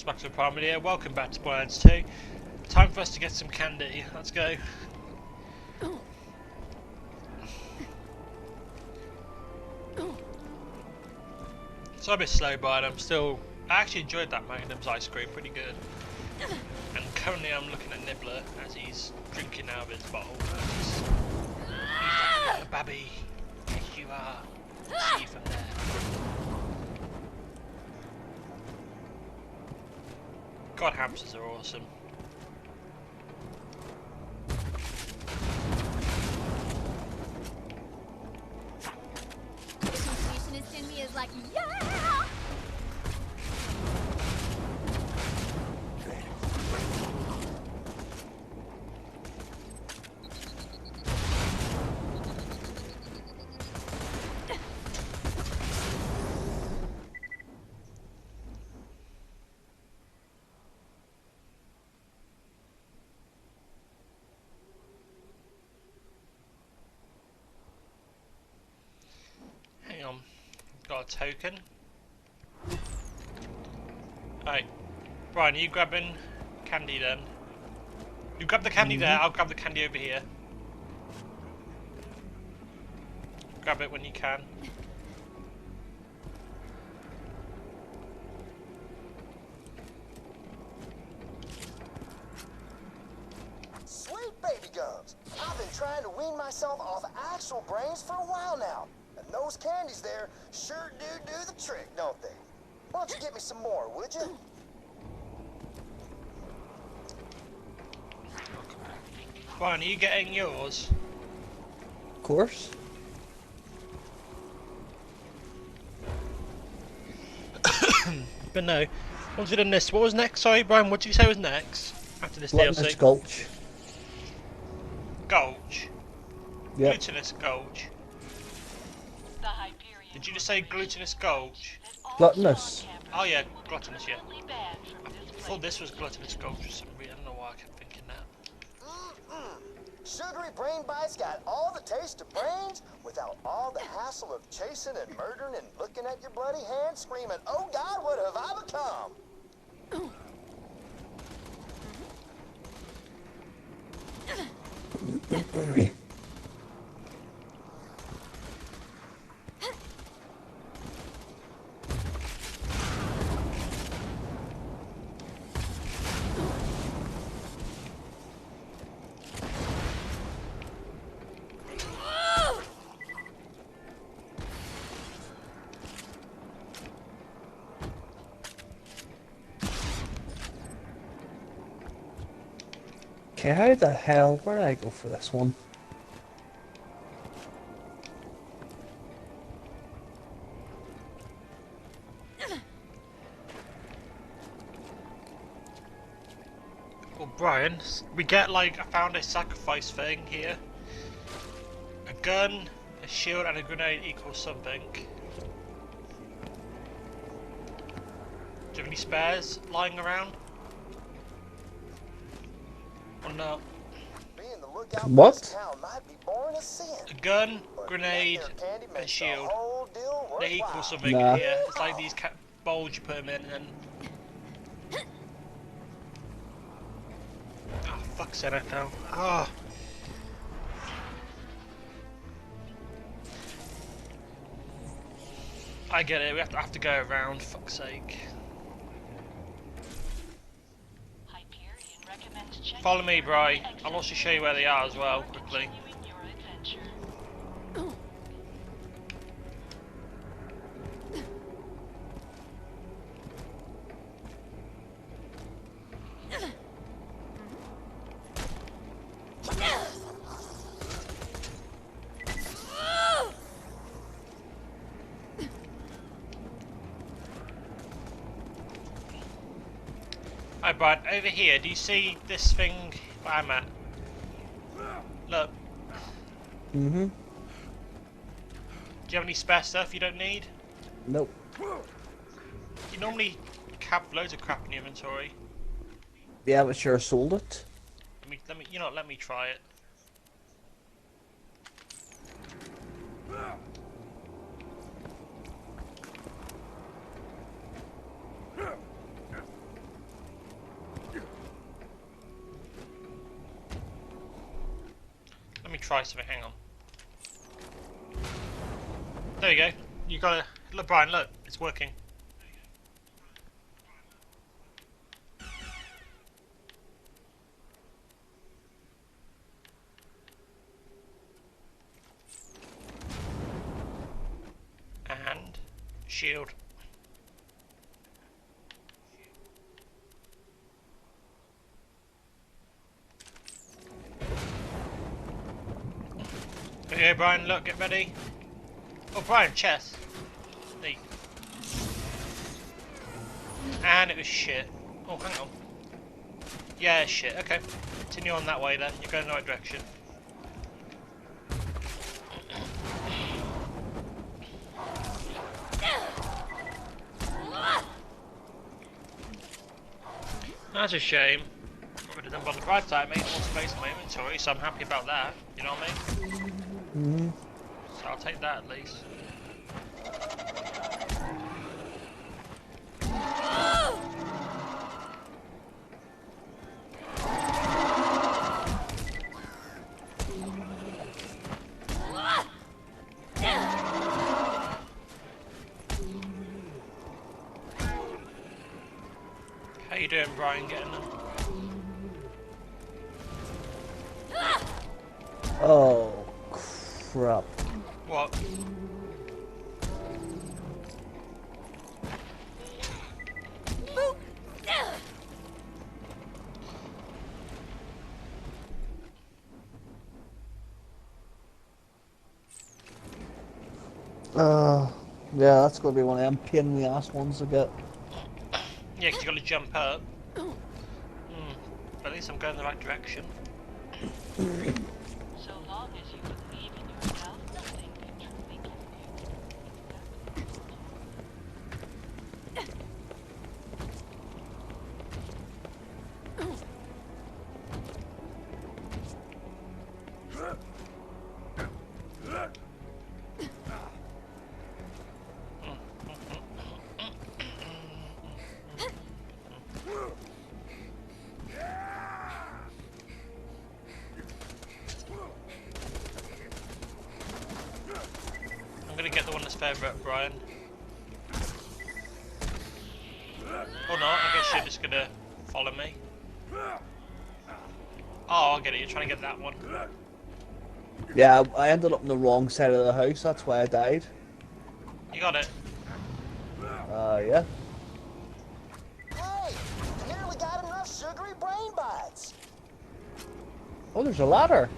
back to Primal here. Welcome back to Borderlands 2. Time for us to get some candy. Let's go. So I'm a bit slow, but I actually enjoyed that Magnum's ice cream, pretty good. And currently I'm looking at Nibbler as he's drinking out of his bottle. He's like a little babby. Yes you are. See you from there. God, hamsters are awesome. The completionist in me is like, yeah! Hang on. Got a token. Right. Brian, are you grabbing candy then? You grab the candy there, I'll grab the candy over here. Grab it when you can. Sweet baby gums. I've been trying to wean myself off actual brains for a while now. And those candies there sure do the trick, don't they? Why don't you get me some more, would you? Brian, are you getting yours? Of course. But no. Once we've done this, what was next? Sorry, Brian, what did you say was next? After this Gluttonous DLC? Gulch. Gulch? Yep. Glutinous Gulch? Did you just say Glutinous Gulch? Gluttonous. Oh yeah, Gluttonous, yeah. I thought this was Gluttonous Gulch for some reason. I don't know why I kept thinking that. Sugary brain bites got all the taste of brains without all the hassle of chasing and murdering and looking at your bloody hands screaming, oh God, what have I become? Okay, how the hell? Where did I go for this one? Well, Brian, we get like, I found a sacrifice thing here. A gun, a shield, and a grenade equals something. Do you have any spares lying around? Or not? Being the lookout for What? this town might be born a sin. A gun, But grenade, that there candy and makes the shield. whole deal They equal worthwhile. something Nah. here. It's like these bowls you put them in and then... Oh, fuck's sake, I fell. Oh. I get it, we have to go around, fuck's sake. Follow me, Bri. I'll also show you where they are as well, quickly. Hi, Brian. Over here, do you see this thing where I'm at? Look. Mm-hmm. Do you have any spare stuff you don't need? Nope. You normally have loads of crap in your inventory. Yeah, but sure sold it. Let me try it. try something. Hang on. There you go. You gotta look, Brian. Look, it's working. And shield. Okay, Brian, look, get ready. Oh, Brian, chest. Neat. And it was shit. Oh, hang on. Yeah, shit. Okay. Continue on that way then. You're going in the right direction. That's a shame. I would have done by the bright side, made more space in my inventory, so I'm happy about that. You know what I mean? Mm-hmm. So I'll take that at least. How you doing, Brian, getting them? Oh, crap. What? Yeah, that's gonna be one of them pain in the ass ones to get. Yeah, 'cause you got to jump up. But at least I'm going in the right direction. So long as you believe in yourself, nothing can truly kill I'm gonna get the one that's further up, Brian. Or not, I guess you're just gonna follow me. Oh, I get it, you're trying to get that one. Yeah, I ended up on the wrong side of the house, that's why I died. You got it. Yeah. Hey, nearly got enough sugary brain bites. Oh, there's a ladder.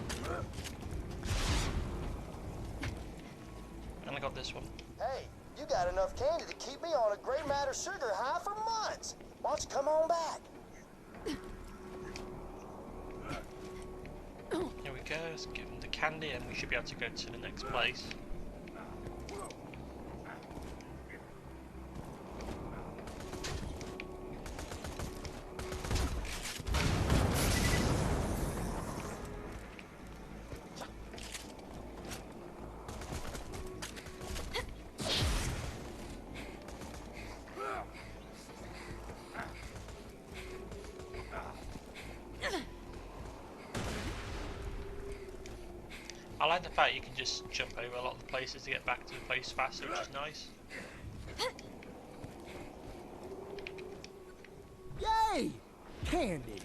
And I got this one. Hey, you got enough candy to keep me on a gray matter sugar high for months. Why don't you come on back? Here we go, let's give him the candy and we should be able to go to the next place. I like the fact you can just jump over a lot of the places to get back to the place faster, which is nice. Yay! Candy!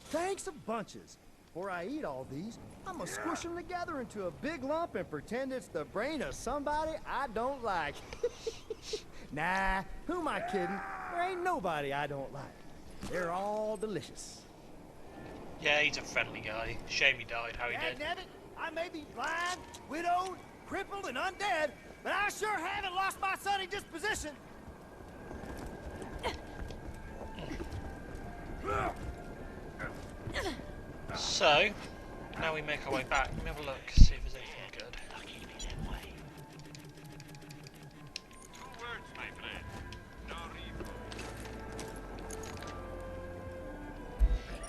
Thanks a bunches. Before I eat all these, I'm gonna squish them together into a big lump and pretend it's the brain of somebody I don't like. Nah, who am I kidding? There ain't nobody I don't like. They're all delicious. Yeah, he's a friendly guy. Shame he died how he did. Dagnabbit, I may be blind, widowed, crippled, and undead, but I sure haven't lost my sunny disposition. So, now we make our way back. Let me have a look, see if there's anything good.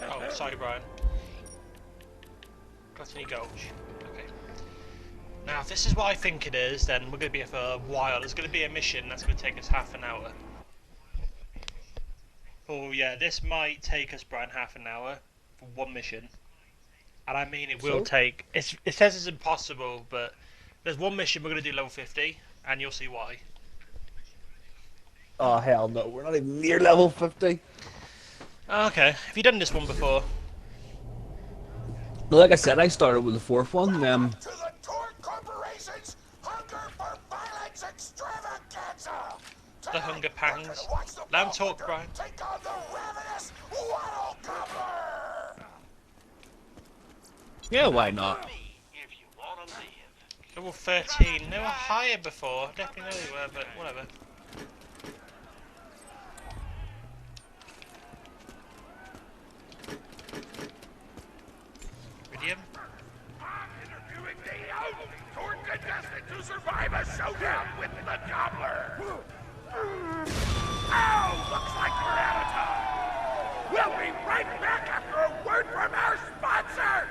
Oh, sorry, Brian. Gluttony Gulch. Okay. Now, if this is what I think it is, then we're going to be here for a while. There's going to be a mission that's going to take us half an hour. Oh yeah, this might take us, Brian, half an hour for one mission. And I mean, it will So? take. It says it's impossible, but there's one mission we're going to do level 50, and you'll see why. Oh hell no, we're not even near level 50. Okay, have you done this one before? But like I said, I started with the fourth one. To the Torque Corporation's Hunger for Violence Extravaganza! The Hunger Pangs. Let him talk, Brian. Take on the ravenous Waddle Gobbler! Yeah, why not? If you want to live. Level 13. They were higher before. Definitely know they were, but whatever. Medium. I'm interviewing the only Torque contestant to survive a showdown with the Gobbler! Oh, looks like we're out of time! We'll be right back after a word from our sponsor!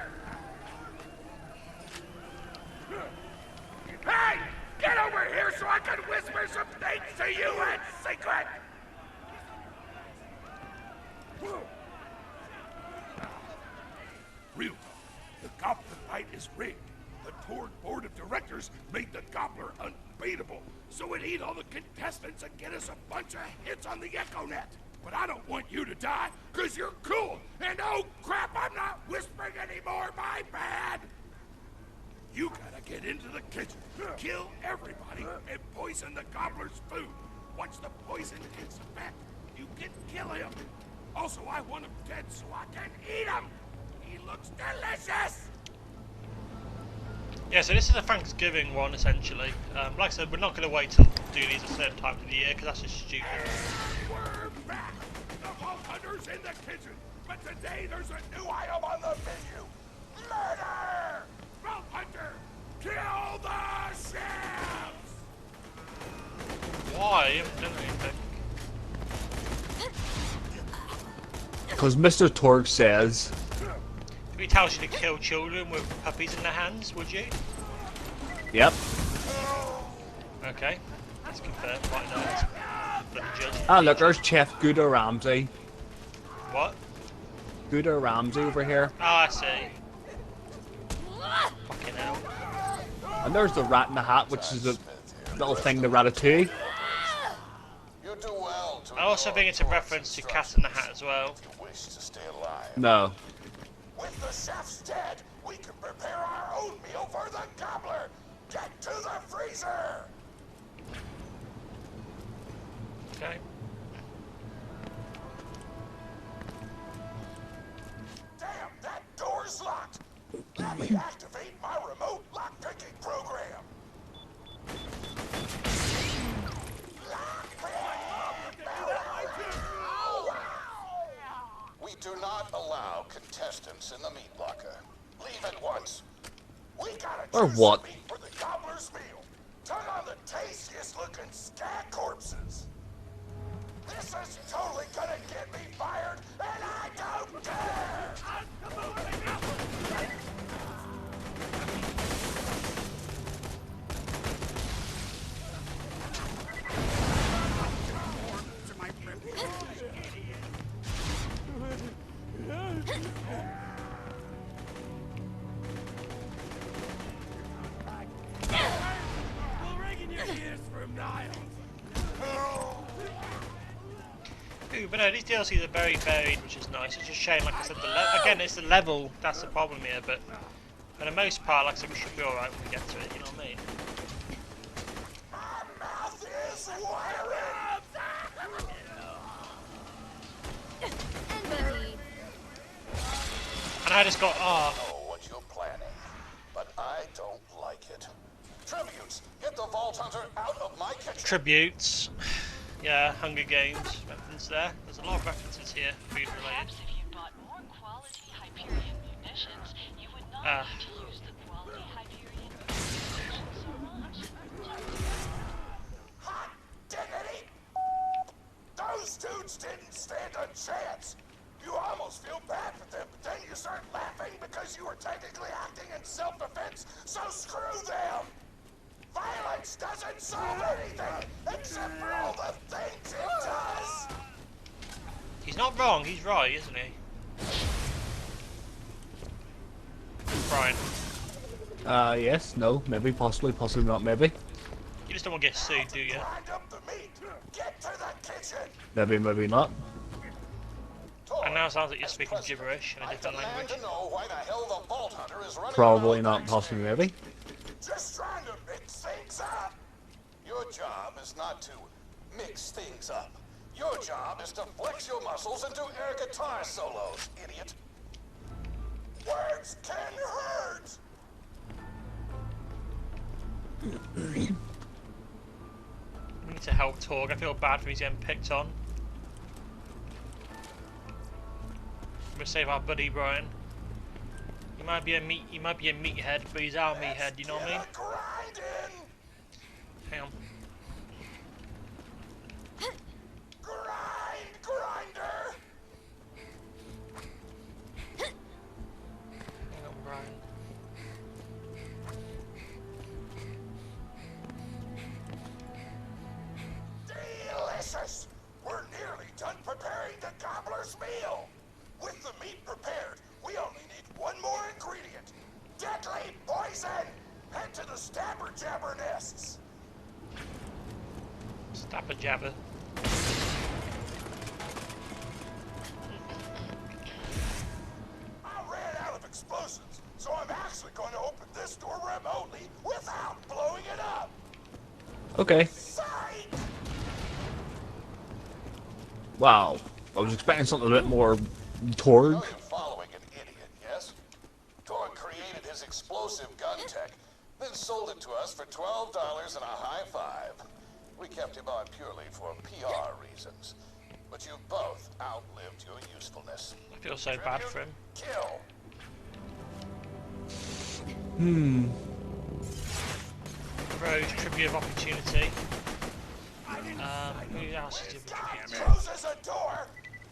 Hey! Get over here so I can whisper some things to you in secret! Real talk. The Gobbler fight is rigged. The Torque Board of Directors made the Gobbler unbeatable, so it'd eat all the contestants and get us a bunch of hits on the EchoNet. But I don't want you to die, because you're cool, and oh crap, I'm not whispering anymore, my bad! You gotta get into the kitchen, kill everybody, and poison the Gobbler's food. Once the poison takes effect, you can kill him. Also, I want him dead so I can eat him! He looks delicious! Yeah, so this is a Thanksgiving one, essentially. Like I said, we're not going to wait till do these at certain times of the year, because that's just stupid. We're back! The Vault Hunter's in the kitchen, but today there's a new item on the menu! Murder! Vault Hunter, kill the ships! Why? I haven't done anything. Because Mr. Torg says. If he tells you to kill children with puppies in their hands, would you? Yep. Okay, that's confirmed. Right now, bloody judge. Ah, look, there's Chef Gouda Ramsay. What? Gouda Ramsay over here. Oh, I see. Fucking hell. And there's the Rat in the Hat, which is the little thing, the Ratatouille. You do well to I also think it's a reference to Cat in the Hat as well. if you wish to stay alive. No. With the chef's dead, we can prepare our own meal for the Gobbler! Get to the freezer! Okay. Damn, that door's locked! Let me activate my remote lock-picking program! We do not allow contestants in the meat locker. Leave at once. We gotta Or choose what? some meat for the Gobbler's meal. Turn on the tastiest looking scat corpses. This is totally gonna get me fired, and I don't care! Ooh, but no, these DLCs are very varied, which is nice. It's just a shame, like I said, again, it's the level that's the problem here, but for the most part, like I said, we should be alright when we get to it, you know what I mean? My mouth is watering! And Buddy. And I just got, know what you're planning, but I don't like it. Tributes, get the Vault Hunter out of my kitchen. tributes. Yeah, Hunger Games reference there. There's a lot of references here, food related. Perhaps if you bought more quality Hyperion munitions, you would not need to use the quality Hyperion munitions so much. Hot diggity! Those dudes didn't stand a chance. You almost feel bad for them, but then you start laughing because you were technically acting in self-defense, so screw them! Violence doesn't solve anything, except for all the things it does! He's not wrong, he's right, isn't he? Brian? Yes, no, maybe, possibly, possibly not, maybe. You just don't want to get sued, do you? Grind up the meat. Get to the kitchen. Maybe, maybe not. And now it sounds like you're speaking gibberish in a different language. To know why the hell the Vault Hunter is running Probably around not, backstage. possibly, maybe. Just trying to mix things up. Your job is not to mix things up. Your job is to flex your muscles and do air guitar solos, idiot. Words can hurt. We need to help Torg. I feel bad for he's getting picked on. We're gonna save our buddy Brian. He might be a meathead, but he's our meathead. You know what I mean? Hang on. Grinder. Hang on, Brian. Delicious. We're nearly done preparing the gobbler's meal. With the meat prepared, we only need one more ingredient. Deadly poison! Head to the stabber jabber nests. Stabber jabber. I ran out of explosives, so I'm actually going to open this door remotely without blowing it up. Okay. Psych! Wow. I was expecting something a bit more Torg. You're following an idiot, yes? Torg created his explosive gun tech, then sold it to us for $12 and a high five. We kept him on purely for PR reasons. But you both outlived your usefulness. I feel so bad for him. Kill. Rose, tribute of opportunity. Who else is doing tribute? Closes a door.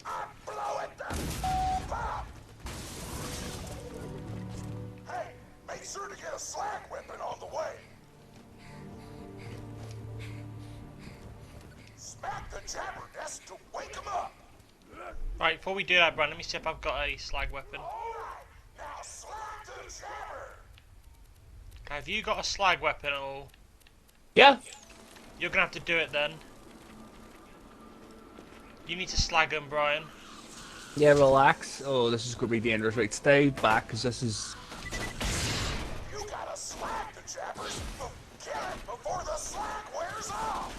I blow it the f up. Hey, make sure to get a slag weapon on the way. Smack the jabber nest to wake him up. Right, before we do that, Brian, let me see if I've got a slag weapon. Alright, now slag the jabber. Okay, have you got a slag weapon at all? Yeah. You're gonna have to do it then. You need to slag him, Brian. Yeah, relax. Oh, this is going to be dangerous. Right, stay back, because this is... You gotta slag the jabbers. Kill it before the slag wears off.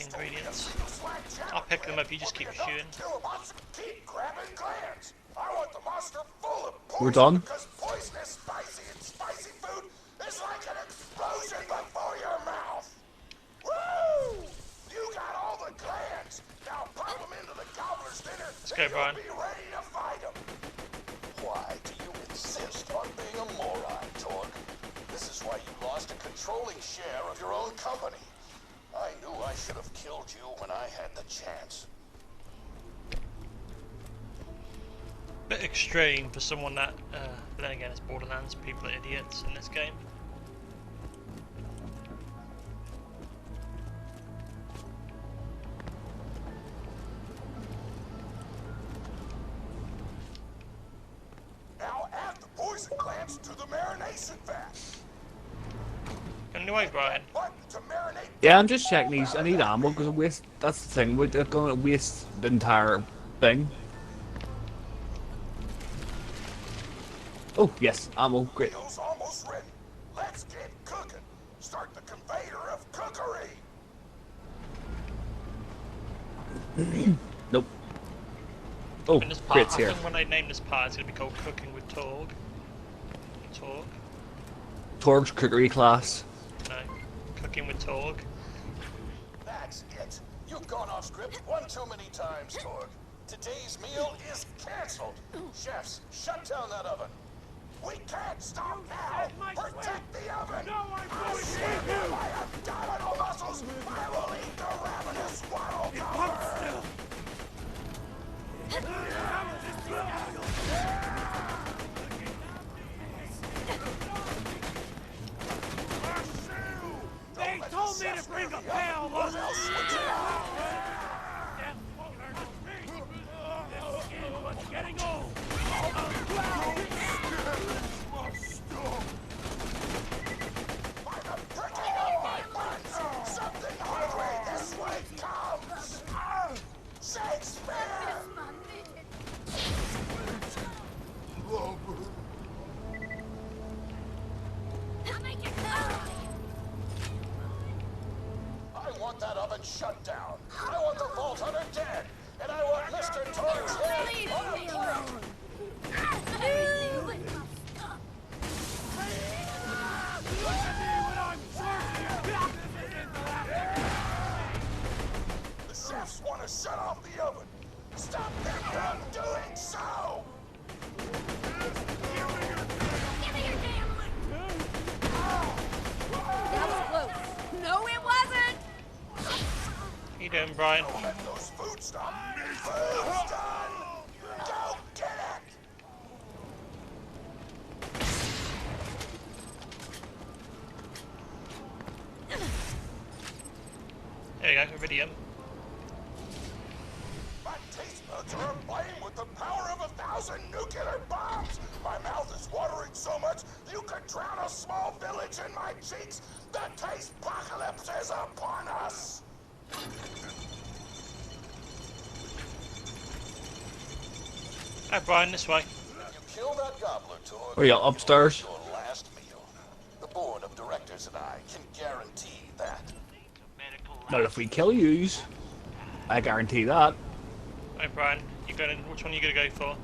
Ingredients. I'll pick them up, you just keep shooting. Keep grabbing glands. I want the monster full of poison. We're done. Because poison is spicy, and spicy food is like an explosion before your mouth. Woo! You got all the glands. Now pop them into the gobbler's dinner. Let's go, Brian. Be ready to fight them. Why do you insist on being a moron, Torg? This is why you lost a controlling share of your own company. I knew I should have killed you when I had the chance. Bit extreme for someone that, but then again it's Borderlands, people are idiots in this game. Now add the poison glands to the marination vat. Anyway, Brian. Button to marinate. Yeah, I'm just checking these. I need ammo, because I waste... That's the thing. We're going to waste the entire thing. Oh, yes. Ammo. Great. Meal's almost ready. Let's get cooking. Start the conveyor of cookery. Nope. Oh, In this part, Grit's I here. think when I name this part, it's going to be called Cooking with Torg. Torg? Torg's cookery class. No. Cooking with Torg. That's it. You've gone off script one too many times, Torg. Today's meal is canceled. Chefs, shut down that oven. We can't stop now. Protect the oven. No, I swear by my abdominal muscles, I will eat the ravenous waddle gobber. They told me to bring a pail. Or they'll switch it out. shut down. I want the Vault Hunter dead. And I want Mr. Torrance head on a plate. The chefs want to shut off the oven. Stop them from doing so! That was close. No, it wasn't. How you doing, Brian? Don't let those food stop. Food's done! Go get it! There you go, Iridium. My taste buds are aflame with the power of 1,000 nuclear bombs! My mouth is watering so much you could drown a small village in my cheeks! The taste apocalypse is upon us! Hi, Brian, this way. You kill that gobbler, Torg. Are you upstairs? Your last meal. The board of directors and I can guarantee that. Well, if we kill yous, I guarantee that. Hi, Brian. You going? Which one are you gonna go for?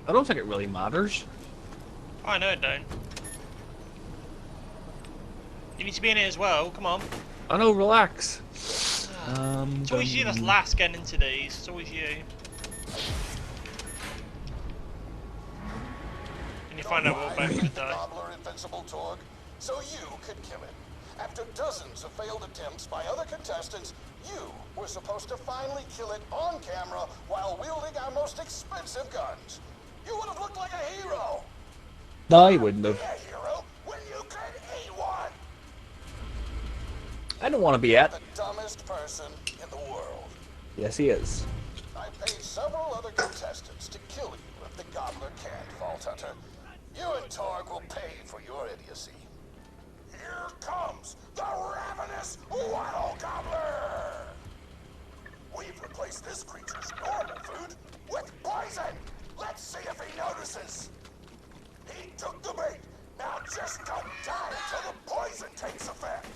I don't think it really matters. Oh, I know it don't. You need to be in it as well. Come on. I know, relax. It's always you that's last getting into these. It's always you. And you find out what both could die. Gobbler invincible, Torg, so you could kill him. After dozens of failed attempts by other contestants, you were supposed to finally kill it on camera while wielding our most expensive guns. You would have looked like a hero. No, you wouldn't Be have. a hero when you could eat one. I don't want to be at. The dumbest person in the world. Yes, he is. I paid several other contestants to kill you if the Gobbler can't, Vault Hunter. You and Torg will pay for your idiocy. Here comes the ravenous Wild Gobbler! We've replaced this creature's normal food with poison! Let's see if he notices! He took the bait! Now just don't die until the poison takes effect!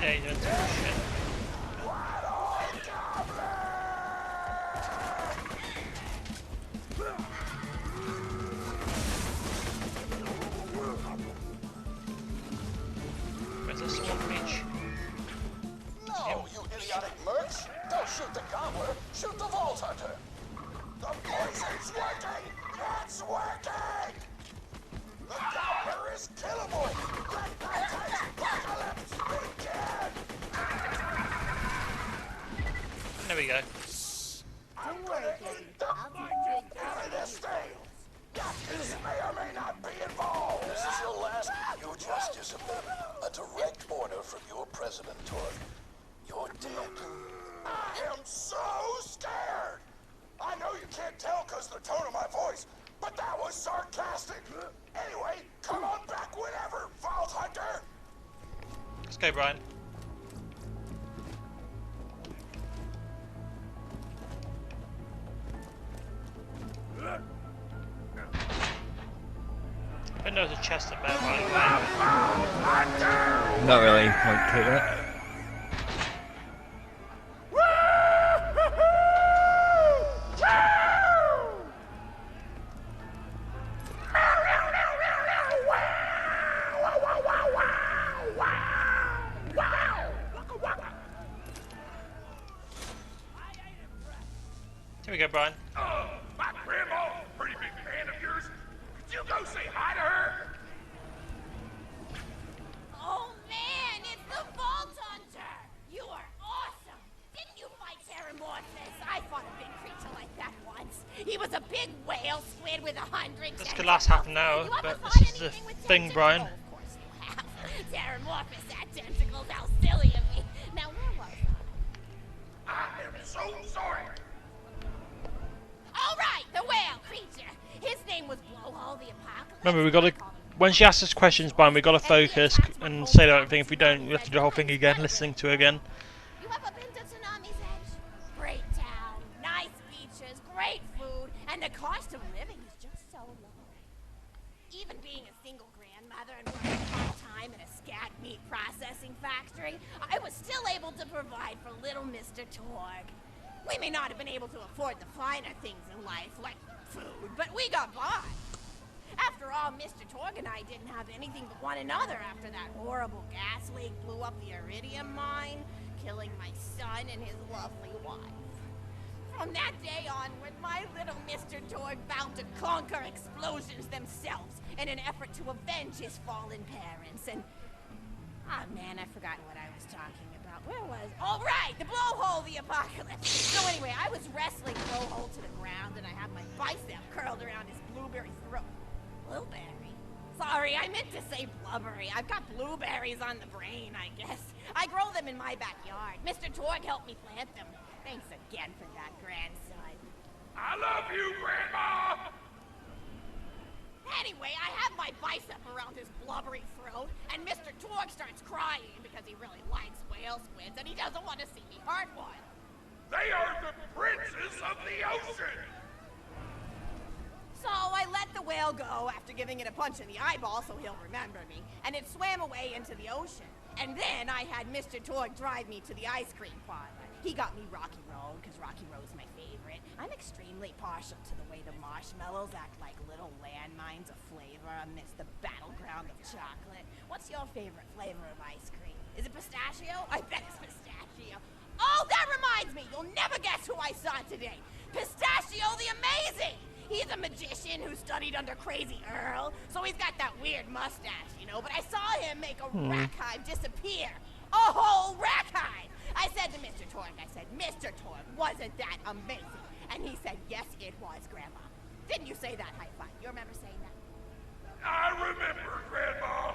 Yeah, you don't do shit. Wild Gobbler! Where's the swamp beach? No, you idiotic mercs! Don't shoot the Gobbler, shoot the Vault Hunter! The poison's working! It's working! The Gobbler is killable! Let the taste apocalypse begin! There we go. I'm gonna eat the fuck out of this thing! This may or may not be involved! This is your last. You just disobeyed a direct order from your president, Torg. You're dead. I am so scared! I know you can't tell because of the tone of my voice, but that was sarcastic! Anyway, come on back whenever, Vault Hunter! Let's go, Brian. I know there's a chest up there, by the way. Not really. Like, take it. Here we go, Brian. My grandma, pretty big fan of yours. Could you go say hi to her? Oh man, it's the Vault Hunter! You are awesome! Didn't you fight Terramorphous? I fought a big creature like that once. He was a big whale squid with 100 This could last half an hour, You ever but fought this is the anything with thing, tentacles? Brian. Oh, of course you have. Terramorphous had tentacles, how silly of me. Now where was I? I am so sorry. All right, the whale creature. His name was Blowhole the Apocalypse. Remember, we gotta. When she asks us questions, Brian, we gotta focus and say the right thing. If we don't, we have to do the whole thing again, listening to it again. You ever been to Tsunami's Edge? Great town, nice beaches, great food, and the cost of living is just so low. Even being a single grandmother and working part-time in a scat meat processing factory, I was still able to provide for little Mr. Torg. We may not have been able to afford the finer things in life, like food, but we got by. After all, Mr. Torg and I didn't have anything but one another after that horrible gas leak blew up the iridium mine, killing my son and his lovely wife. From that day onward, my little Mr. Torg vowed to conquer explosions themselves in an effort to avenge his fallen parents, and... Oh man, I forgot what I was talking about. Where was... Oh right, the blowhole, the apocalypse. So anyway, I was wrestling blowhole to the ground, and I had my bicep curled around his blueberry throat. Blueberry? Sorry, I meant to say blubbery. I've got blueberries on the brain, I guess. I grow them in my backyard. Mr. Torg helped me plant them. Thanks again for that, grandson. I love you, Grandma! Anyway, I have my bicep around his blubbery throat, and Mr. Torg starts crying because he really likes whale squids, and he doesn't want to see me hurt one. They are the princes of the ocean! So I let the whale go after giving it a punch in the eyeball so he'll remember me, and it swam away into the ocean. And then I had Mr. Torg drive me to the ice cream parlor. He got me Rocky Road, because Rocky Road's my favorite. I'm extremely partial to the way the marshmallows act like little landmines of flavor amidst the battleground of chocolate. What's your favorite flavor of ice cream? Is it pistachio? I bet it's pistachio. Oh, that reminds me! You'll never guess who I saw today! Pistachio the Amazing! He's a magician who studied under Crazy Earl, so he's got that weird mustache, you know, but I saw him make a rack hive disappear. A whole rack hive! I said to Mr. Torg, Mr. Torg, wasn't that amazing? And he said, yes, it was, Grandma. Didn't you say that, high five? You remember saying that? I remember, Grandma!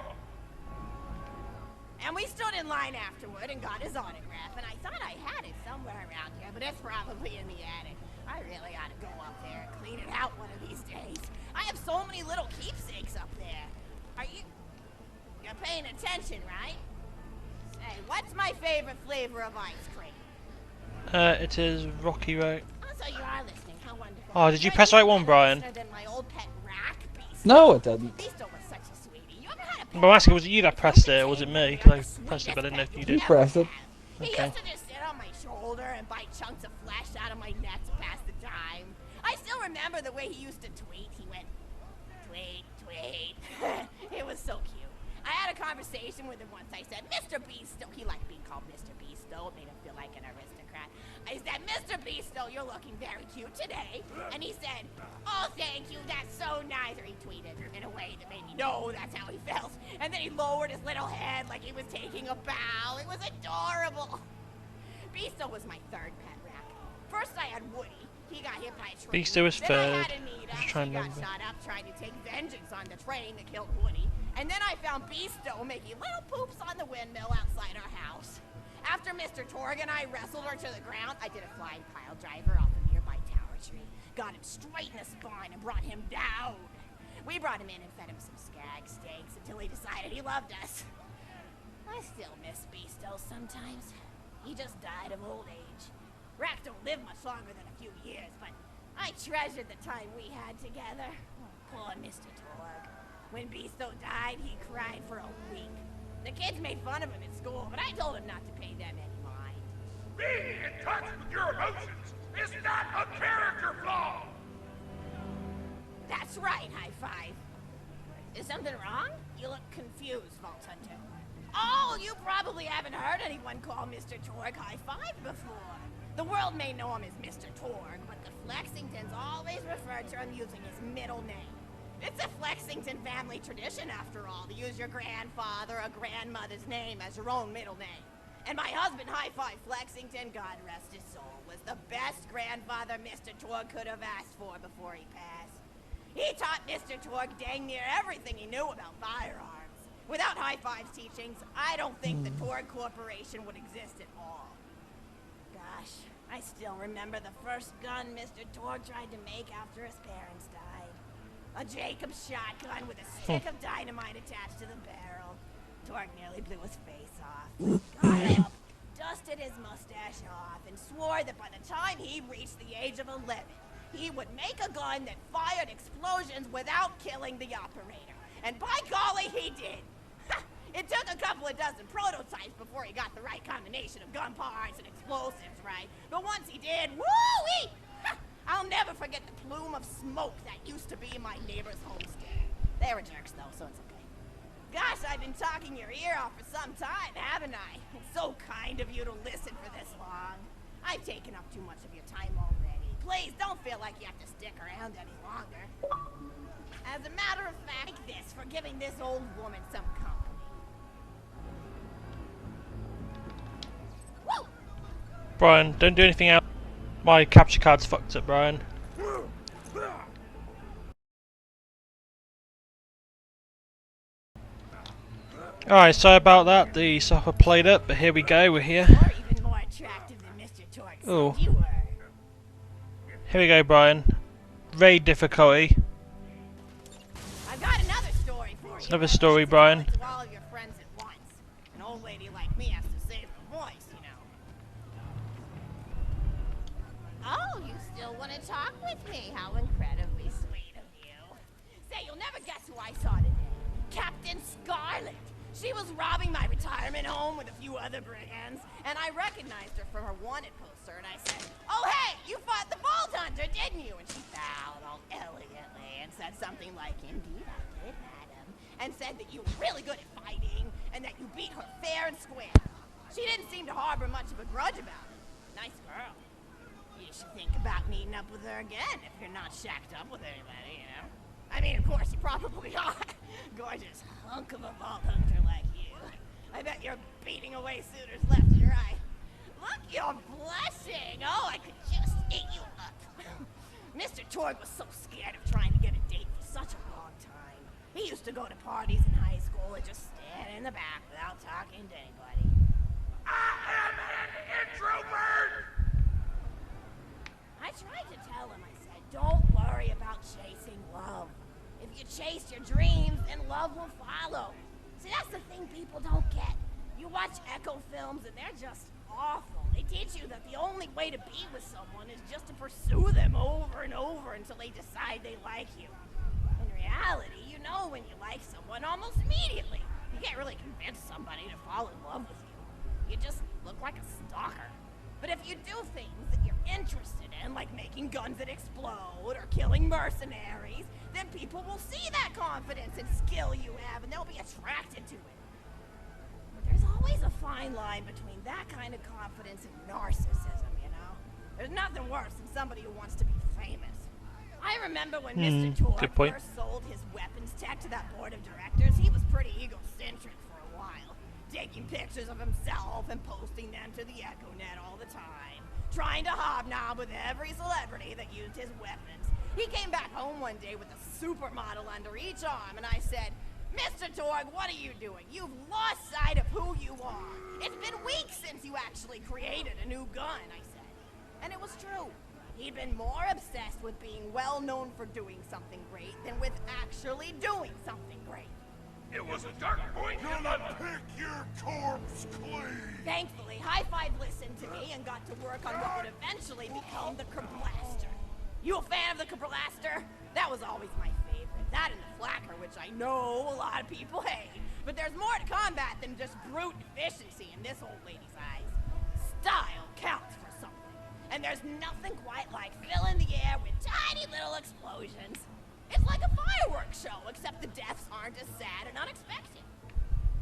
And we stood in line afterward and got his autograph, and I thought I had it somewhere around here, but it's probably in the attic. I really ought to go up there and clean it out one of these days. I have so many little keepsakes up there. You're paying attention, right? Say, what's my favorite flavor of ice cream? It is Rocky Road. Oh, so you are listening. How wonderful. Oh, did you press the right one, Brian? Than my old pet rack, Beast. No, it didn't. Beast was such a sweetie. You ever had a pet Well, I'm asking, was it you that pressed it, or was it me? Because I pressed it, but I didn't know if you You did. pressed it. He Okay. used to just sit on my shoulder and bite chunks of flesh out of my neck to pass the time. I still remember the way he used to tweet. He went, tweet, tweet. It was so cute. I had a conversation with him once. I said, Mr. Beasto. He liked being called Mr. Beasto. It made him feel like an aristocrat. I said, Mr. Beasto, you're looking very cute today. And he said, oh, thank you. That's so nice. Or he tweeted in a way that made me know that's how he felt. And then he lowered his little head like he was taking a bow. It was adorable. Beasto was my third pet rack. First I had Woody. He got hit by a train. Beasto was Then I third. had Anita. Just She trying to got remember. shot up trying to take vengeance on the train that killed Woody. And then I found Beasto making little poops on the windmill outside our house. After Mr. Torg and I wrestled her to the ground, I did a flying pile driver off a nearby tower tree, got him straight in the spine and brought him down. We brought him in and fed him some skag steaks until he decided he loved us. I still miss Beasto sometimes. He just died of old age. Racks don't live much longer than a few years, but I treasured the time we had together. Oh, poor Mr. Torg. When Beasto died, he cried for a week. The kids made fun of him at school, but I told him not to pay them any mind. Being in touch with your emotions is not a character flaw! That's right, high five. Is something wrong? You look confused, Vault Hunter. Oh, you probably haven't heard anyone call Mr. Torg high five before. The world may know him as Mr. Torg, but the Flexingtons always refer to him using his middle name. It's a Flexington family tradition, after all, to use your grandfather or grandmother's name as your own middle name. And my husband, High Five Flexington, God rest his soul, was the best grandfather Mr. Torg could have asked for before he passed. He taught Mr. Torg dang near everything he knew about firearms. Without High Five's teachings, I don't think the Torg Corporation would exist at all. Gosh, I still remember the first gun Mr. Torg tried to make after his parents died. A Jacobs shotgun with a stick of dynamite attached to the barrel. Torg nearly blew his face off. Got up, dusted his mustache off, and swore that by the time he reached the age of 11, he would make a gun that fired explosions without killing the operator. And by golly, he did! It took a couple of dozen prototypes life before he got the right combination of gun parts and explosives, right? But once he did, woo-wee! I'll never forget the plume of smoke that used to be in my neighbor's homestead. They were jerks, though, so it's okay. Gosh, I've been talking your ear off for some time, haven't I? It's so kind of you to listen for this long. I've taken up too much of your time already. Please don't feel like you have to stick around any longer. As a matter of fact, thank this for giving this old woman some company. Woo! Brian, don't do anything else. My capture card's fucked up, Brian. Alright, sorry about that. The software played up, but here we go. We're here. You're even more attractive than Mr. Torque said Oh. you were. Here we go, Brian. Raid difficulty. I've got another story for you. Another story, Brian. To all of your friends at once. An old lady like me has to save her voice, you know. Oh, you still want to talk with me? How incredibly sweet of you. Say, you'll never guess who I saw today. Captain Scarlet. She was robbing my retirement home with a few other brigands, and I recognized her from her wanted poster, and I said, "Oh, hey, you fought the Vault Hunter, didn't you?" And she bowed all elegantly and said something like, "Indeed I did, madam," and said that you were really good at fighting, and that you beat her fair and square. She didn't seem to harbor much of a grudge about it. Nice girl. You should think about meeting up with her again if you're not shacked up with anybody, you know? I mean, of course, you probably are. Gorgeous hunk of a Vault Hunter like you. I bet you're beating away suitors left and right. Look, you're blushing. Oh, I could just eat you up. Mr. Torgue was so scared of trying to get a date for such a long time. He used to go to parties in high school and just stand in the back without talking to anybody. I am an introvert! I tried to tell him, I said, don't worry about chasing love. If you chase your dreams, then love will follow. See, that's the thing people don't get. You watch Echo films and they're just awful. They teach you that the only way to be with someone is just to pursue them over and over until they decide they like you. In reality, you know when you like someone almost immediately. You can't really convince somebody to fall in love with you. You just look like a stalker. But if you do things that you're interested in, like making guns that explode or killing mercenaries, then people will see that confidence and skill you have and they'll be attracted to it. But there's always a fine line between that kind of confidence and narcissism, you know? There's nothing worse than somebody who wants to be famous. I remember when Mr. good Torque point. first sold his weapons tech to that board of directors, he was pretty egocentric for a while. Taking pictures of himself and posting them to the EchoNet all the time. Trying to hobnob with every celebrity that used his weapons. He came back home one day with a supermodel under each arm, and I said, "Mr. Torgue, what are you doing? You've lost sight of who you are. It's been weeks since you actually created a new gun," I said. And it was true. He'd been more obsessed with being well known for doing something great than with actually doing something great. It was a dark point. Gonna pick your corpse clean. Thankfully, High Five listened to me and got to work on what would eventually become the Kerblaster. You a fan of the Kerblaster? That was always my favorite. That and the Flacker, which I know a lot of people hate. But there's more to combat than just brute efficiency in this old lady's eyes. Style counts for something. And there's nothing quite like filling the air with tiny little explosions. It's like a fireworks show, except the deaths aren't as sad and unexpected.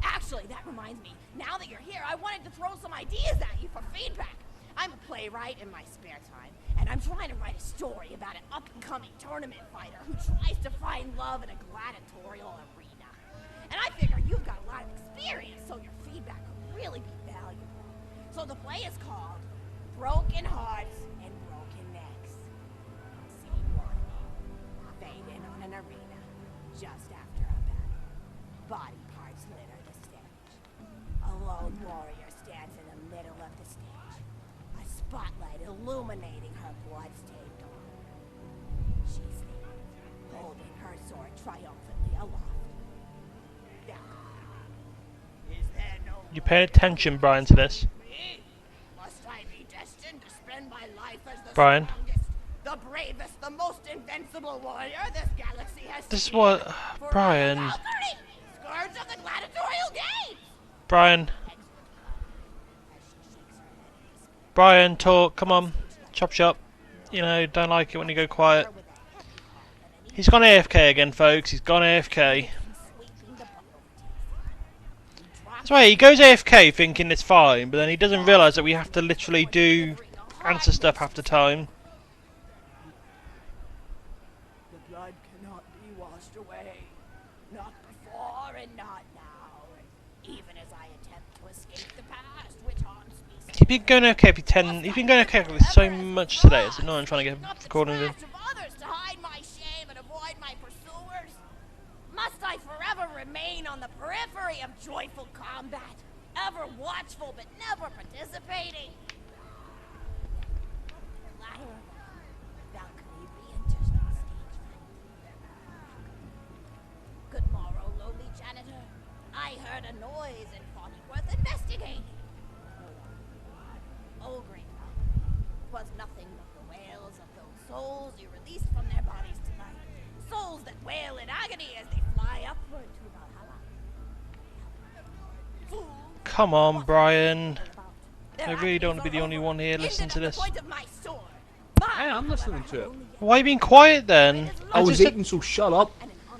Actually, that reminds me, now that you're here, I wanted to throw some ideas at you for feedback. I'm a playwright in my spare time, and I'm trying to write a story about an up-and-coming tournament fighter who tries to find love in a gladiatorial arena. And I figure you've got a lot of experience, so your feedback would really be valuable. So the play is called Broken Hearts and Broken Necks. Scene 1. Fade in on an arena, just after a battle. Body parts litter the stage. A lone warrior stands in the middle of the stage. A spotlight illuminating her blood-stained arm. She's there, holding her sword triumphantly aloft. Is there no You pay attention, Brian, to this. me? Must I be destined to spend my life as the Brian. strongest, the bravest, the most invincible warrior this galaxy has This is seen? what... For Brian. Valkyrie, scourge of the gladiatorial games! Brian. Brian, talk. Come on. Chop chop. You know, don't like it when you go quiet. He's gone AFK again, folks. He's gone AFK. That's why he goes AFK thinking it's fine, but then he doesn't realise that we have to literally do answer stuff half the time. The blood cannot be washed away. Not before and not now. Even as I attempt to escape the past, which haunts me. He's been going AFK for 10. He's been going AFK with so much today. It's annoying trying to get recording of him. To hide my shame and avoid my pursuers? Must I forever remain on the periphery of joyful combat, ever watchful but never participating? Lyra, Valkyrie re-enters the stage. Good morrow, lowly janitor. I heard a noise and thought it worth investigating. Oh, great Valkyrie, 'twas nothing but the wails of those souls you released from their bodies tonight. Souls that wail in agony as they fly upward to Valhalla. Come on, Brian. I really don't want to be the only one here listening to this. Hey, I'm listening to it. Why are you being quiet then? I was eating, so shut up.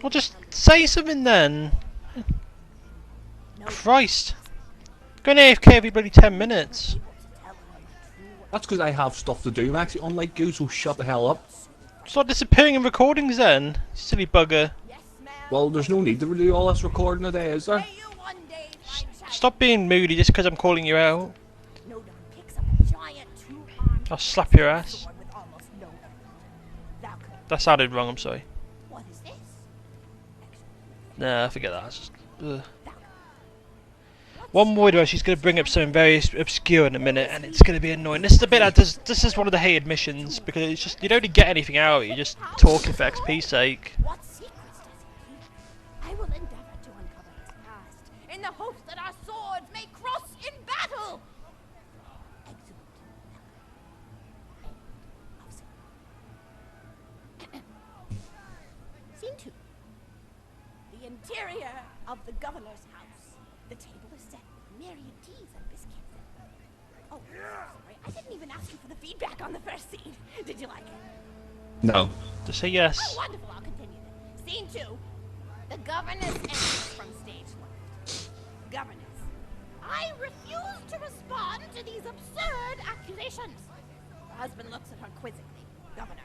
Well, just say something then. Christ. Going AFK every bloody 10 minutes. That's because I have stuff to do, Maxi. Unlike you, so shut the hell up. Start disappearing in recordings then, silly bugger. Well, there's no need to do all this recording today, is there? Stop being moody just because I'm calling you out. I'll slap your ass. That sounded wrong, I'm sorry. Nah, forget that. It's just, one more though, she's going to bring up something very obscure in a minute, and it's going to be annoying. This is the bit that this is one of the hated missions, because it's just, you don't really get anything out of it, you're just talking for XP's sake. What secrets does he keep? I will endeavor to uncover his past, in the hopes that our swords may cross in battle! Scene 2. The interior of the governor's house. The table is set with myriad teas and biscuits. Oh, sorry, I didn't even ask you for the feedback on the first scene. Did you like it? No. Just say yes. Oh, wonderful, I'll continue then. Scene 2. The governess enters from stage left. Governess, I refuse to respond to these absurd accusations. Her husband looks at her quizzically. Governor,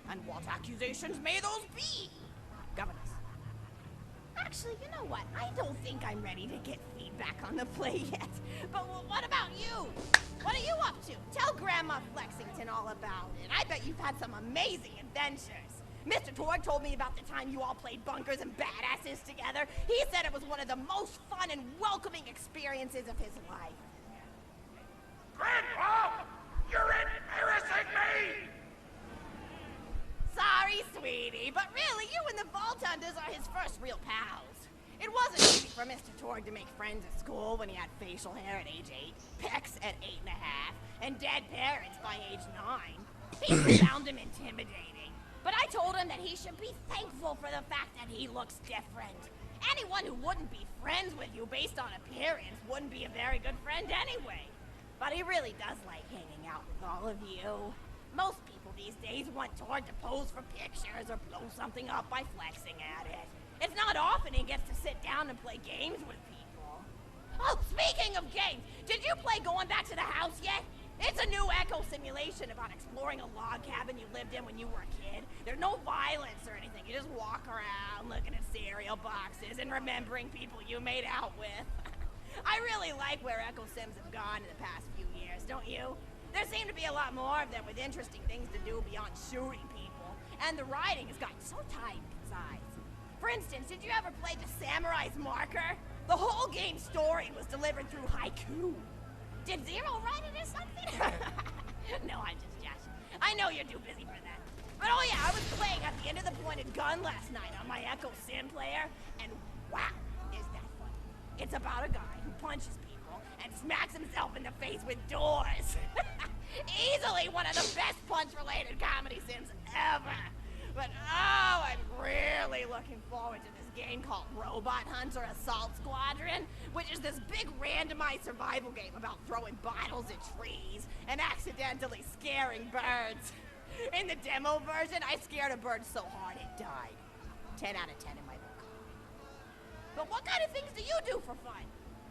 and what accusations may those be? Governess. Actually, you know what? I don't think I'm ready to get feedback on the play yet. But what about you? What are you up to? Tell Grandma Flexington all about it. I bet you've had some amazing adventures. Mr. Torg told me about the time you all played bunkers and badasses together. He said it was one of the most fun and welcoming experiences of his life. Grandpa, you're embarrassing me! Sorry, sweetie, but really, you and the Vault Hunters are his first real pals. It wasn't easy for Mr. Torg to make friends at school when he had facial hair at age 8, pecs at 8.5, and dead parents by age 9. People found him intimidating, but I told him that he should be thankful for the fact that he looks different. Anyone who wouldn't be friends with you based on appearance wouldn't be a very good friend anyway. But he really does like hanging out with all of you. Most people these days want Torg to pose for pictures or blow something up by flexing at it. It's not often he gets to sit down and play games with people. Oh, speaking of games, did you play Going Back to the House yet? It's a new echo simulation about exploring a log cabin you lived in when you were a kid. There's no violence or anything. You just walk around looking at cereal boxes and remembering people you made out with. I really like where Echo Sims have gone in the past few years, don't you? There seem to be a lot more of them with interesting things to do beyond shooting people, and the writing has gotten so tight and concise. For instance, did you ever play The Samurai's Marker? The whole game's story was delivered through haiku. Did Zero write it or something? No, I'm just joshing. I know you're too busy for that. But oh yeah, I was playing at the end of the pointed gun last night on my Echo Sim player, and wow, is that fun. It's about a guy who punches people and smacks himself in the face with doors. Easily one of the best punch-related comedy sims ever. But oh, I'm really looking forward to this game called Robot Hunter Assault Squadron, which is this big randomized survival game about throwing bottles at trees and accidentally scaring birds. In the demo version, I scared a bird so hard it died. 10 out of 10 in my book. But what kind of things do you do for fun?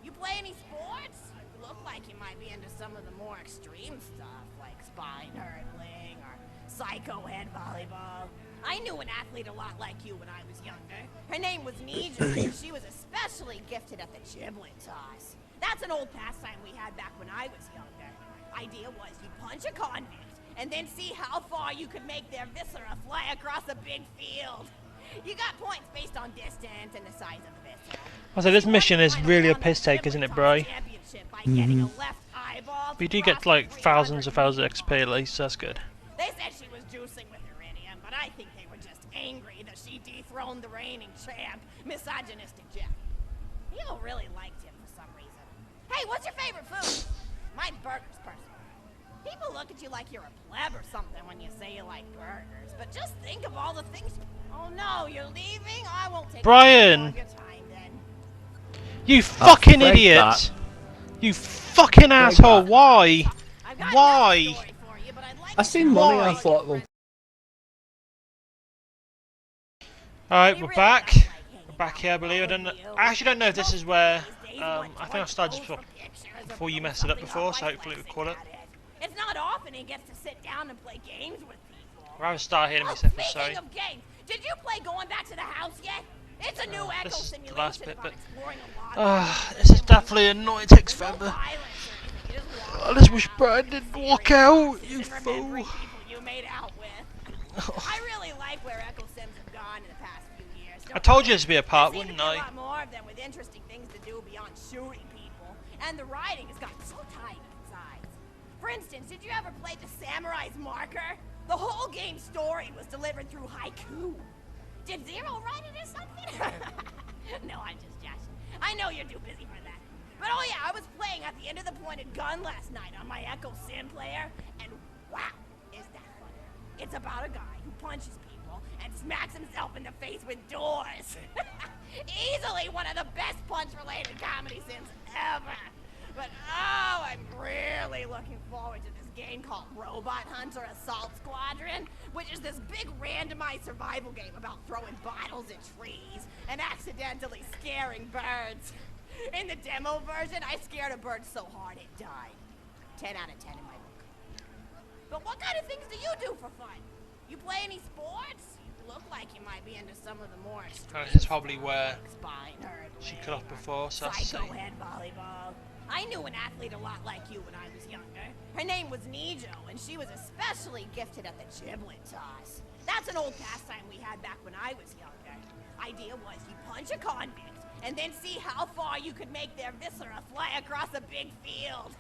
You play any sports? You look like you might be into some of the more extreme stuff, like spine hurdling or psycho head volleyball. I knew an athlete a lot like you when I was younger. Her name was Nija, and she was especially gifted at the giblet toss. That's an old pastime we had back when I was younger. Idea was you punch a convict, and then see how far you could make their viscera fly across a big field. You got points based on distance and the size of the viscera. So this mission is really a piss take, isn't it, bro? But you do get like thousands of XP at least, so that's good. They said she was juicing with Iridium, but I think they were just angry that she dethroned the reigning champ, misogynistic Jeff. People really liked him for some reason. Hey, what's your favorite food? Mine's burgers, personally. People look at you like you're a pleb or something when you say you like burgers, but just think of all the things. Oh no, you're leaving? I won't take Brian! your time then. You fucking Break idiot! that. You fucking asshole! that. Why? I've got Why? another story for you, but I'd like I to seen tell money, you I about thought, your well, Alright, You we're really back. don't like hanging We're back out here, I with believe. all of you. I actually don't know if this is where. These days, I one think I George started goes just for pictures of before you blowing messed it up something before, up so by hopefully we flexing call it. at It's not often he gets to sit down and play games with people. We're having to start here in a Oh, second, speaking sorry. of games, did you play Going Back to the House yet? It's a new echo this is the simulation last bit, about but- exploring a lot This is definitely annoying, it takes There's no forever. violence or anything, you just walk I just wish around, Brian didn't walk serious out, boxes you and remembering fool. people you made out with. I really like where Echo Sims have gone in the past few years. I told you this would be a part, There seem to wouldn't be a I? lot more of them with interesting things to do beyond shooting people, and the writing has gotten so tight besides. For instance, did you ever play The Samurai's Marker? The whole game's story was delivered through haiku. Did Zero write it or something? No, I'm just joshing. I know you're too busy for that. But oh yeah, I was playing at the end of the pointed gun last night on my Echo Sim player, and wow, is that funny. It's about a guy who punches people and smacks himself in the face with doors. Easily one of the best punch-related comedy sims ever. But oh, I'm really looking forward to this game called Robot Hunter Assault Squadron, which is this big randomized survival game about throwing bottles at trees and accidentally scaring birds. In the demo version, I scared a bird so hard it died. 10 out of 10 in my book. But what kind of things do you do for fun? You play any sports? You look like you might be into some of the more extreme This is probably where spine hurdling she cut off or before, so that's the psycho same. head volleyball. I knew an athlete a lot like you when I was younger. Her name was Nijo, and she was especially gifted at the giblet toss. That's an old pastime we had back when I was younger. Idea was you punch a convict, and then see how far you could make their viscera fly across a big field.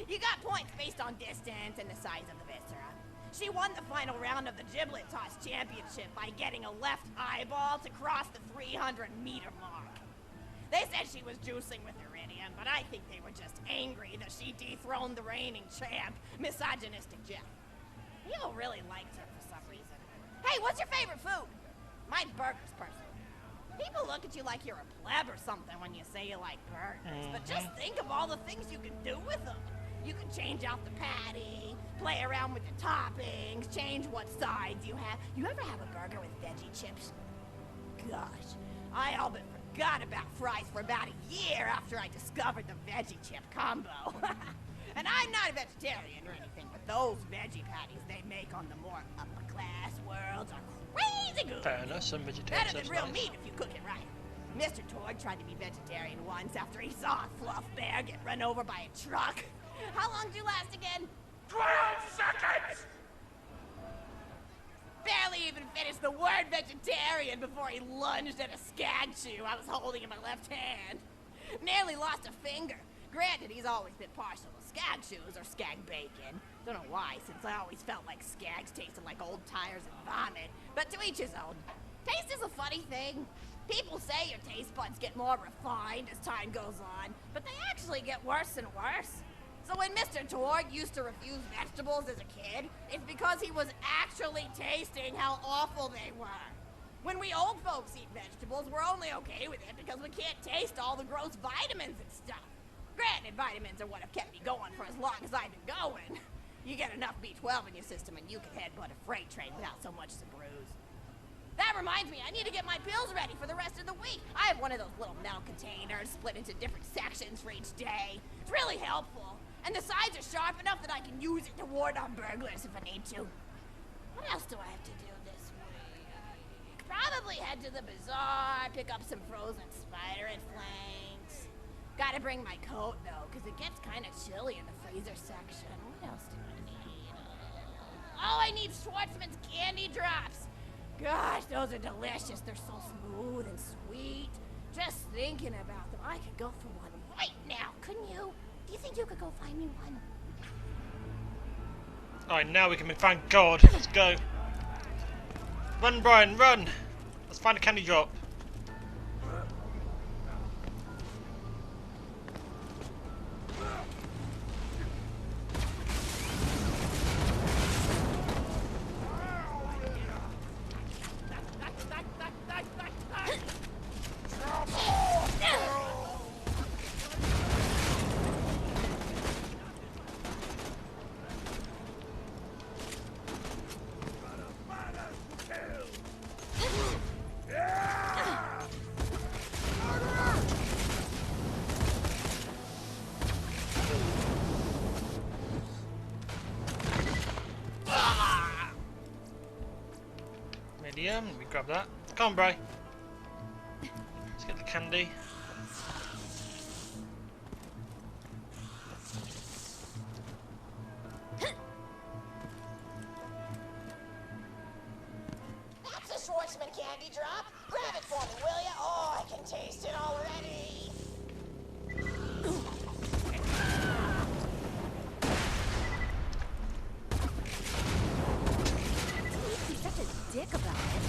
You got points based on distance and the size of the viscera. She won the final round of the giblet toss championship by getting a left eyeball to cross the 300-meter mark. They said she was juicing with Iridium, but I think they were just angry that she dethroned the reigning champ, misogynistic Jeff. People really liked her for some reason. Hey, what's your favorite food? Mine's burgers, personally. People look at you like you're a pleb or something when you say you like burgers, but just think of all the things you can do with them. You can change out the patty, play around with the toppings, change what sides you have. You ever have a burger with veggie chips? Gosh, I all but forgot about fries for about a year after I discovered the veggie chip combo. And I'm not a vegetarian or anything, but those veggie patties they make on the more upper class worlds are crazy good. Fair enough, some vegetarian Better than stuff's real nice. meat if you cook it right. Mr. Torg tried to be vegetarian once after he saw a fluff bear get run over by a truck. How long did you last again? 12 seconds! Barely even finished the word vegetarian before he lunged at a skag chew I was holding in my left hand. Nearly lost a finger. Granted, he's always been partial to skag chews or skag bacon. Don't know why, since I always felt like skags tasted like old tires and vomit. But to each his own. Taste is a funny thing. People say your taste buds get more refined as time goes on, but they actually get worse and worse. So when Mr. Torg used to refuse vegetables as a kid, it's because he was actually tasting how awful they were. When we old folks eat vegetables, we're only okay with it because we can't taste all the gross vitamins and stuff. Granted, vitamins are what have kept me going for as long as I've been going. You get enough B12 in your system and you can headbutt a freight train without so much as a bruise. That reminds me, I need to get my pills ready for the rest of the week. I have one of those little metal containers split into different sections for each day. It's really helpful. And the sides are sharp enough that I can use it to ward off burglars if I need to. What else do I have to do this week? Probably head to the bazaar, pick up some frozen spider and flanks. Gotta bring my coat, though, because it gets kind of chilly in the freezer section. What else do I need? Oh, I need Schwartzman's candy drops. Gosh, those are delicious. They're so smooth and sweet. Just thinking about them, I could go for one right now, couldn't you? Do you think you could go find me one? Alright, now we can move. Thank God. Let's go. Run, Brian, run! Let's find a candy drop. Medium, let me grab that. Come on, Bri. Let's get the candy. That's a Schwartzman candy drop. Grab it for me, will ya? Oh, I can taste it already. He's such a dick about it.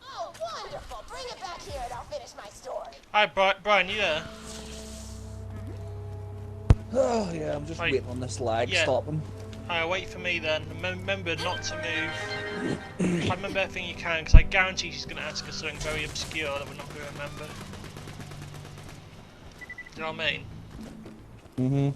Oh, wonderful. Bring it back here and I'll finish my story. Hi, Brian, you there? Oh yeah, I'm just Right. waiting on this lag Yeah. stopping. Wait for me then. Remember not to move. I remember everything you can, because I guarantee she's going to ask us something very obscure that we're not going to remember. Do you know what I mean?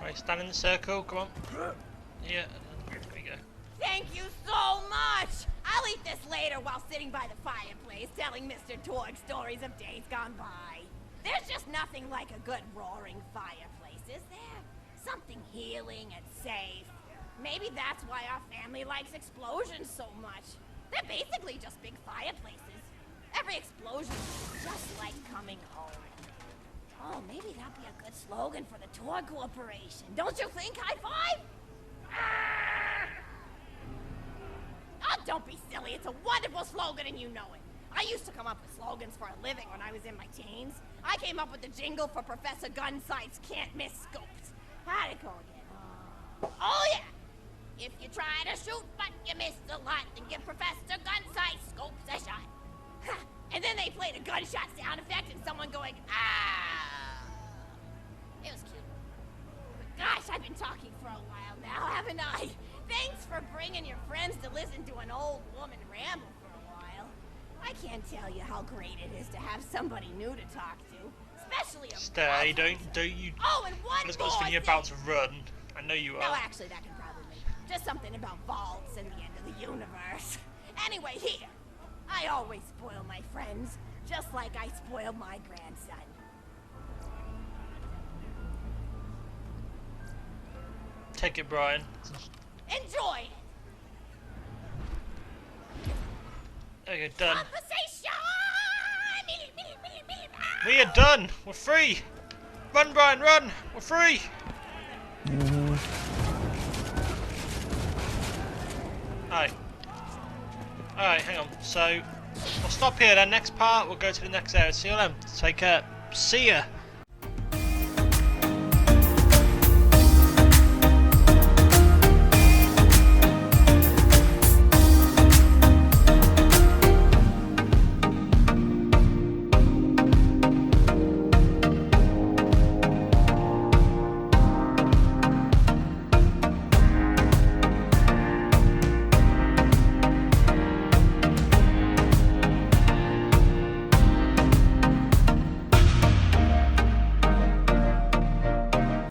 Right, stand in the circle, come on. Yeah, there we go. Thank you so much! I'll eat this later while sitting by the fireplace telling Mr. Torg stories of days gone by. There's just nothing like a good roaring fireplace, is there? Something healing and safe. Maybe that's why our family likes explosions so much. They're basically just big fireplaces. Every explosion is just like coming home. Oh, maybe that'd be a good slogan for the Torg Corporation. Don't you think, High Five? Oh, don't be silly. It's a wonderful slogan and you know it. I used to come up with slogans for a living when I was in my teens. I came up with the jingle for Professor Gunsight's Can't Miss Scopes. How'd it go again? Oh, yeah. If you try to shoot but you miss a lot, then give Professor Gunsight Scopes a shot. And then they played a gunshot sound effect and someone going, ah. It was cute. But gosh, I've been talking for a while now, haven't I? Thanks for bringing your friends to listen to an old woman ramble for a while. I can't tell you how great it is to have somebody new to talk to, especially a Stay, boss. don't you... Oh, and one Let's more go when you're thing. about to run. I know you No, are. actually, that can probably make just something about vaults and the end of the universe. Anyway, here. I always spoil my friends, just like I spoiled my grandson. Take it, Brian. Enjoy it! There you go, done. Conversation! We are done! We're free! Run, Brian, run! We're free! Alright, hang on. So, we'll stop here then. Next part, we'll go to the next area. See you then. Take care. See ya.